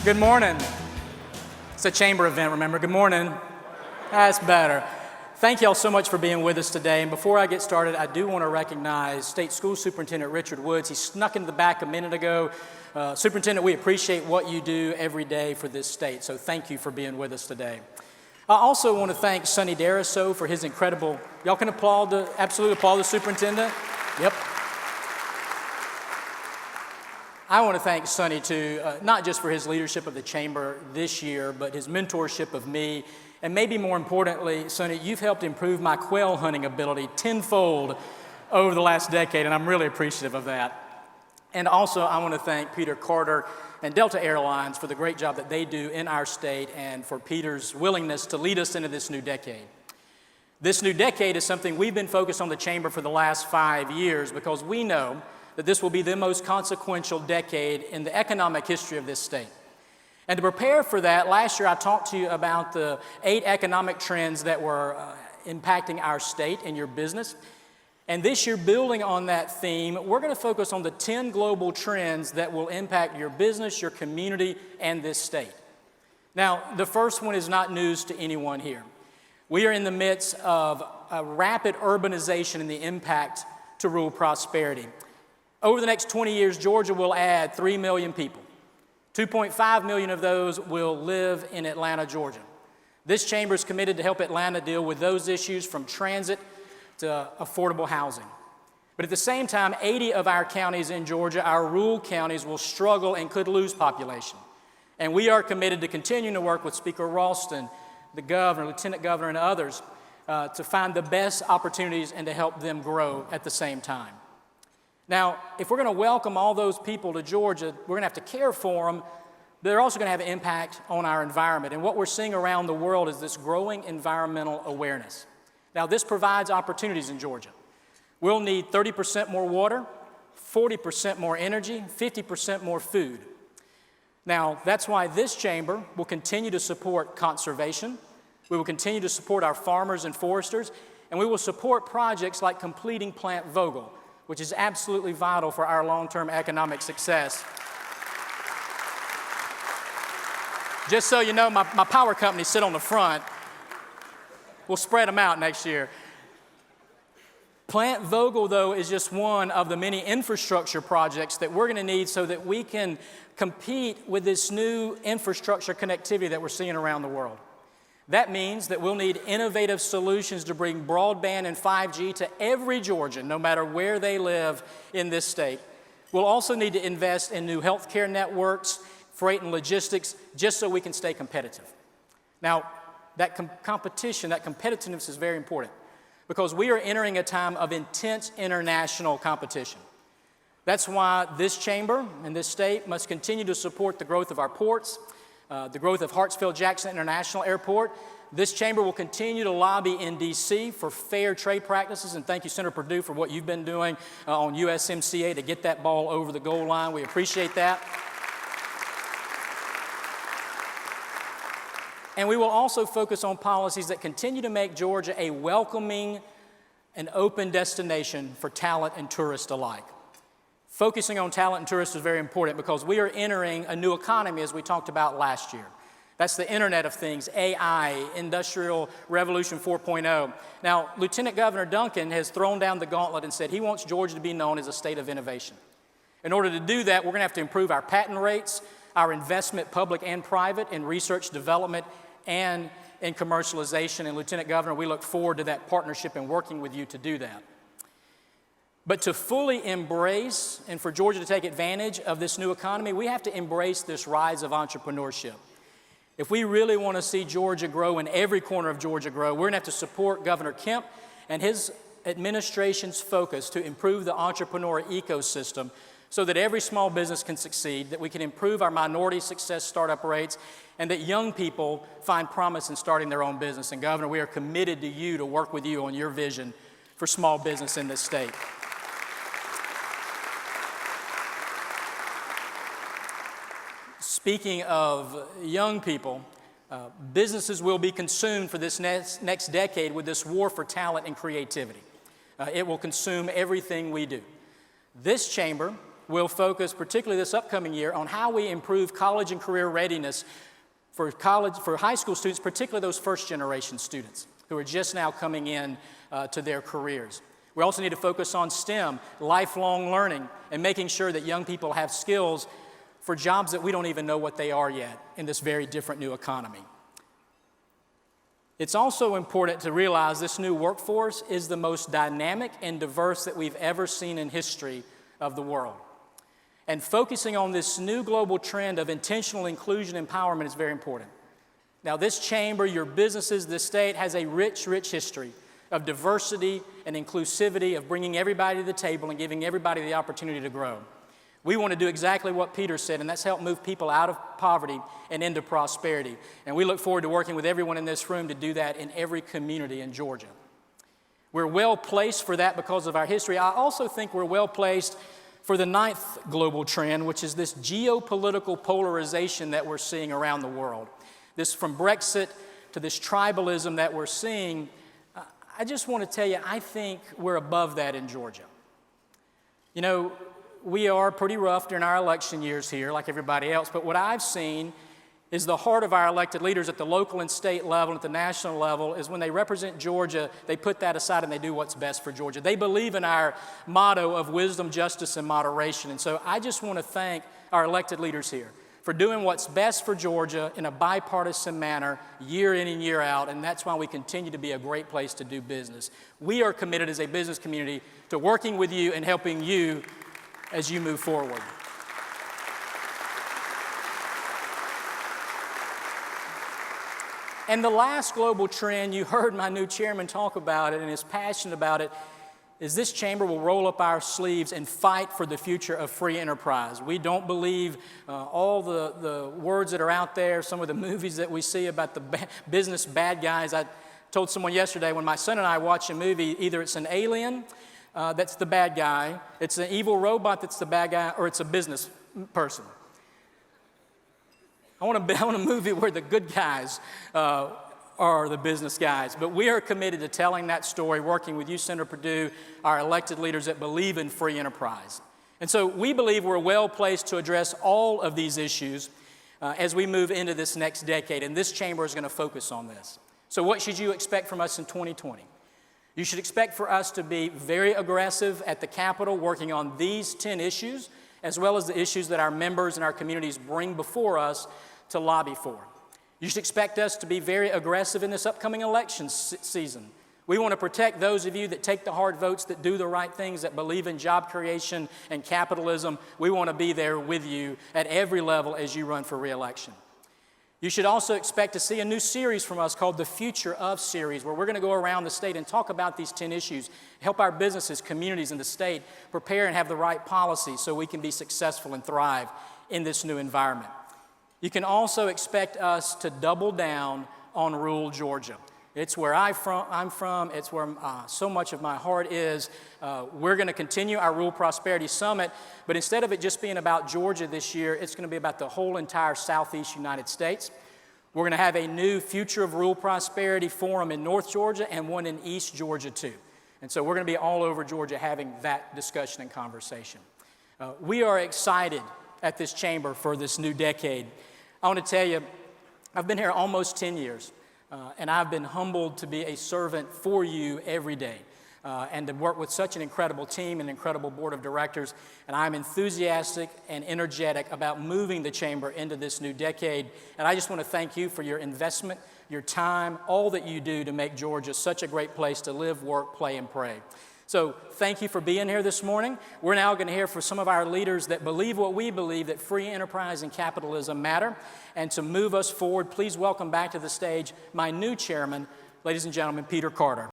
Good morning. It's a chamber event, remember? Good morning. That's better. Thank you all so much for being with us today. And before I get started, I do want to recognize State School Superintendent Richard Woods. He snuck into the back a minute ago. Superintendent, we appreciate what you do every day for this state, so thank you for being with us today. I also want to thank Sonny Dariso for his incredible, y'all can absolutely applaud the superintendent. Yep. I want to thank Sonny too, not just for his leadership of the chamber this year, but his mentorship of me. And maybe more importantly, Sonny, you've helped improve my quail hunting ability tenfold over the last decade, and I'm really appreciative of that. And also, I want to thank Peter Carter and Delta Airlines for the great job that they do in our state and for Peter's willingness to lead us into this new decade. This new decade is something we've been focused on the chamber for the last 5 years because we know that this will be the most consequential decade in the economic history of this state. And to prepare for that, last year I talked to you about the 8 economic trends that were impacting our state and your business. And this year, building on that theme, we're going to focus on the 10 global trends that will impact your business, your community, and this state. Now, the first one is not news to anyone here. We are in the midst of a rapid urbanization and the impact to rural prosperity. Over the next 20 years, Georgia will add 3 million people. 2.5 million of those will live in Atlanta, Georgia. This chamber is committed to help Atlanta deal with those issues from transit to affordable housing. But at the same time, 80 of our counties in Georgia, our rural counties, will struggle and could lose population. And we are committed to continuing to work with Speaker Ralston, the governor, lieutenant governor, and others to find the best opportunities and to help them grow at the same time. Now, if we're going to welcome all those people to Georgia, we're going to have to care for them. They're also going to have an impact on our environment. And what we're seeing around the world is this growing environmental awareness. Now, this provides opportunities in Georgia. We'll need 30% more water, 40% more energy, 50% more food. Now, that's why this chamber will continue to support conservation. We will continue to support our farmers and foresters, and we will support projects like completing Plant Vogel, which is absolutely vital for our long-term economic success. Just so you know, my power companies sit on the front. We'll spread them out next year. Plant Vogel, though, is just one of the many infrastructure projects that we're going to need so that we can compete with this new infrastructure connectivity that we're seeing around the world. That means that we'll need innovative solutions to bring broadband and 5G to every Georgian, no matter where they live in this state. We'll also need to invest in new healthcare networks, freight and logistics, just so we can stay competitive. Now, that competition, that competitiveness is very important because we are entering a time of intense international competition. That's why this chamber and this state must continue to support the growth of our ports, the growth of Hartsfield-Jackson International Airport. This chamber will continue to lobby in D.C. for fair trade practices, and thank you, Senator Perdue, for what you've been doing on USMCA to get that ball over the goal line. We appreciate that. And we will also focus on policies that continue to make Georgia a welcoming and open destination for talent and tourists alike. Focusing on talent and tourists is very important because we are entering a new economy, as we talked about last year. That's the Internet of Things, AI, Industrial Revolution 4.0. Now, Lieutenant Governor Duncan has thrown down the gauntlet and said he wants Georgia to be known as a state of innovation. In order to do that, we're going to have to improve our patent rates, our investment, public and private, in research, development, and in commercialization. And Lieutenant Governor, we look forward to that partnership and working with you to do that. But to fully embrace and for Georgia to take advantage of this new economy, we have to embrace this rise of entrepreneurship. If we really want to see Georgia grow and every corner of Georgia grow, we're going to have to support Governor Kemp and his administration's focus to improve the entrepreneur ecosystem so that every small business can succeed, that we can improve our minority success startup rates, and that young people find promise in starting their own business. And Governor, we are committed to you to work with you on your vision for small business in this state. Speaking of young people, businesses will be consumed for this next decade with this war for talent and creativity. It will consume everything we do. This chamber will focus, particularly this upcoming year, on how we improve college and career readiness for high school students, particularly those first-generation students who are just now coming in to their careers. We also need to focus on STEM, lifelong learning, and making sure that young people have skills for jobs that we don't even know what they are yet in this very different new economy. It's also important to realize this new workforce is the most dynamic and diverse that we've ever seen in history of the world. And focusing on this new global trend of intentional inclusion and empowerment is very important. Now, this chamber, your businesses, the state has a rich, rich history of diversity and inclusivity, of bringing everybody to the table and giving everybody the opportunity to grow. We want to do exactly what Peter said, and that's help move people out of poverty and into prosperity. And we look forward to working with everyone in this room to do that in every community in Georgia. We're well placed for that because of our history. I also think we're well placed for the ninth global trend, which is this geopolitical polarization that we're seeing around the world. This from Brexit to this tribalism that we're seeing, I just want to tell you, I think we're above that in Georgia. You know, we are pretty rough during our election years here, like everybody else, but what I've seen is the heart of our elected leaders at the local and state level, at the national level, is when they represent Georgia, they put that aside and they do what's best for Georgia. They believe in our motto of wisdom, justice, and moderation. And so I just want to thank our elected leaders here for doing what's best for Georgia in a bipartisan manner, year in and year out, and that's why we continue to be a great place to do business. We are committed as a business community to working with you and helping you as you move forward. And the last global trend, you heard my new chairman talk about it and is passionate about it, is this chamber will roll up our sleeves and fight for the future of free enterprise. We don't believe all the words that are out there, some of the movies that we see about the business bad guys. I told someone yesterday, when my son and I watch a movie, either it's an alien that's the bad guy, it's an evil robot that's the bad guy, or it's a business person. I want a movie where the good guys are the business guys. But we are committed to telling that story, working with you, Senator Perdue, our elected leaders that believe in free enterprise. And so we believe we're well placed to address all of these issues as we move into this next decade. And this chamber is going to focus on this. So what should you expect from us in 2020? You should expect for us to be very aggressive at the Capitol, working on these 10 issues, as well as the issues that our members and our communities bring before us to lobby for. You should expect us to be very aggressive in this upcoming election season. We want to protect those of you that take the hard votes, that do the right things, that believe in job creation and capitalism. We want to be there with you at every level as you run for re-election. You should also expect to see a new series from us called the Future of Series, where we're going to go around the state and talk about these 10 issues, help our businesses, communities, and the state prepare and have the right policies so we can be successful and thrive in this new environment. You can also expect us to double down on rural Georgia. It's where I'm from. It's where so much of my heart is. We're going to continue our Rural Prosperity Summit, but instead of it just being about Georgia this year, it's going to be about the whole entire Southeast United States. We're going to have a new Future of Rural Prosperity Forum in North Georgia and one in East Georgia too. And so we're going to be all over Georgia having that discussion and conversation. We are excited at this chamber for this new decade. I want to tell you, I've been here almost 10 years. And I've been humbled to be a servant for you every day and to work with such an incredible team and incredible board of directors. And I'm enthusiastic and energetic about moving the chamber into this new decade. And I just want to thank you for your investment, your time, all that you do to make Georgia such a great place to live, work, play, and pray. So thank you for being here this morning. We're now going to hear from some of our leaders that believe what we believe, that free enterprise and capitalism matter. And to move us forward, please welcome back to the stage my new chairman, ladies and gentlemen, Peter Carter.